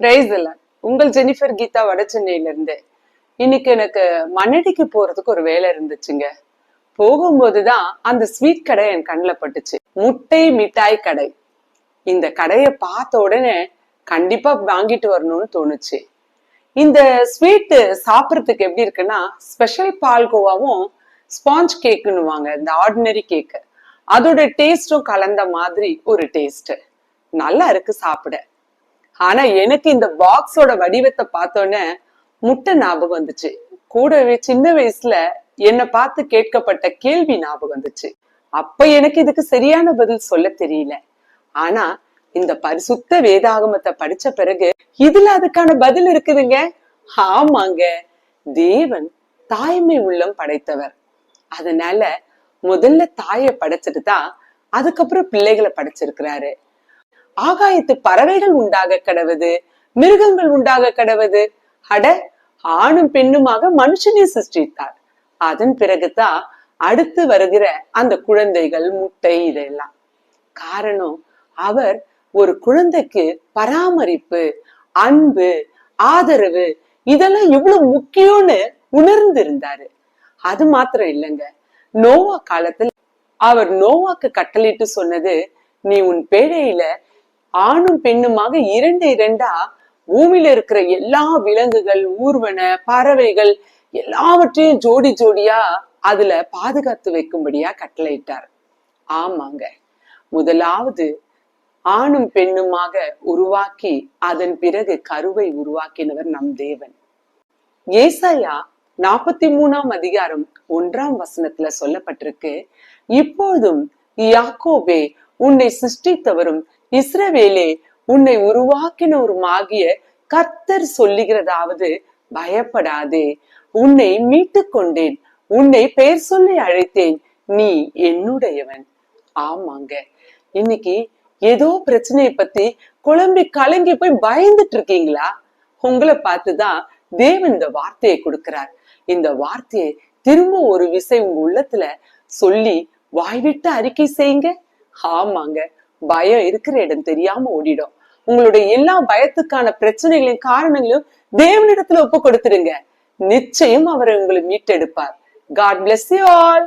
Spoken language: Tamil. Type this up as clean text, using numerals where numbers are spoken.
பிரைஸ் இல்ல. உங்கள் ஜெனிஃபர் கீதா வட சென்னையில இருந்து. இன்னைக்கு எனக்கு மண்ணடிக்கு போறதுக்கு ஒரு வேலை இருந்துச்சுங்க. போகும்போதுதான் அந்த ஸ்வீட் கடை என் கண்ணில் பட்டுச்சு. முட்டை மிட்டாய் கடை. இந்த கடையை பார்த்த உடனே கண்டிப்பா வாங்கிட்டு வரணும்னு தோணுச்சு. இந்த ஸ்வீட் சாப்பிட்றதுக்கு எப்படி இருக்குன்னா, ஸ்பெஷல் பால்கோவாவும் ஸ்பாஞ்ச் கேக்குன்னுவாங்க, இந்த ஆர்டினரி கேக்கு. அதோட டேஸ்டும் கலந்த மாதிரி ஒரு டேஸ்ட். நல்லா இருக்கு சாப்பிட. ஆனா எனக்கு இந்த பாக்ஸோட வடிவத்தை பார்த்தோன்னே முட்டை ஞாபகம் வந்துச்சு. கூடவே சின்ன வயசுல என்னை பார்த்து கேட்கப்பட்ட கேள்வி ஞாபகம் வந்துச்சு. அப்ப எனக்கு இதுக்கு சரியான பதில் சொல்ல தெரியல. ஆனா இந்த பரிசுத்த வேதாகமத்தை படிச்ச பிறகு இதுல அதுக்கான பதில் இருக்குதுங்க. ஆமாங்க, தேவன் தாய்மை உள்ளம் படைத்தவர். அதனால முதல்ல தாயை படைச்சிட்டு தான் அதுக்கப்புறம் பிள்ளைகளை படைச்சிருக்கிறாரு. ஆகாயத்து பறவைகள் உண்டாக கடவுது, மிருகங்கள் உண்டாக கடவுது. அட, ஆணும் பெண்ணுமாக மனுஷனே சிருஷ்டித்தார். அதன் பிறகுதான் அடுத்து வருகிற அந்த குழந்தைகள், முட்டை, இதெல்லாம். காரணம், அவர் ஒரு குழந்தைக்கு பராமரிப்பு, அன்பு, ஆதரவு இதெல்லாம் எவ்வளவு முக்கியம்னு உணர்ந்து இருந்தாரு. அது மாத்திரம் இல்லைங்க, நோவா காலத்துல அவர் நோவாக்கு கட்டளையிட்டு சொன்னது, நீ உன் பேழையில ஆணும் பெண்ணுமாக இரண்டு இரண்டா பூமியில இருக்கிற எல்லா விலங்குகள், ஊர்வன, பறவைகள் எல்லாவற்றையும் ஜோடி ஜோடியா அதுல பாதுகாத்து வைக்கும்படியா கட்டளையிட்டார். ஆமாங்க, முதலாவது ஆணும் பெண்ணுமாக உருவாக்கி அதன் பிறகு கருவை உருவாக்கினவர் நம் தேவன். ஏசாயா 43ஆம் அதிகாரம் 1ஆம் வசனத்துல சொல்லப்பட்டிருக்கு, இப்போதும் யாக்கோபே உன்னை சிருஷ்டித்தவரும் இஸ்ரவேலே உன்னை உருவாக்கினவருமாகிய கர்த்தர் சொல்லுகிறதாவது, பயப்படாதே, உன்னை மீட்டு கொண்டேன், உன்னை பெயர் சொல்லி அழைத்தேன், நீ என்னுடையவன். ஆமாங்க, இன்னைக்கு ஏதோ பிரச்சனையை பத்தி குழம்பி கலங்கி போய் பயந்துட்டு இருக்கீங்களா? உங்களை பார்த்துதான் தேவன் இந்த வார்த்தையை கொடுக்கிறார். இந்த வார்த்தையை திரும்ப ஒரு விசை உங்க உள்ளத்துல சொல்லி வாய்விட்டு அறிக்கை செய்யுங்க. ஆமாங்க, பயம் இருக்கிற இடம் தெரியாம ஓடிடும். உங்களுடைய எல்லா பயத்துக்கான பிரச்சனைகளின் காரணங்களையும் தேவனிடத்துல ஒப்பு கொடுத்துடுங்க. நிச்சயம் அவர் உங்களை மீட்டெடுப்பார். God bless you all.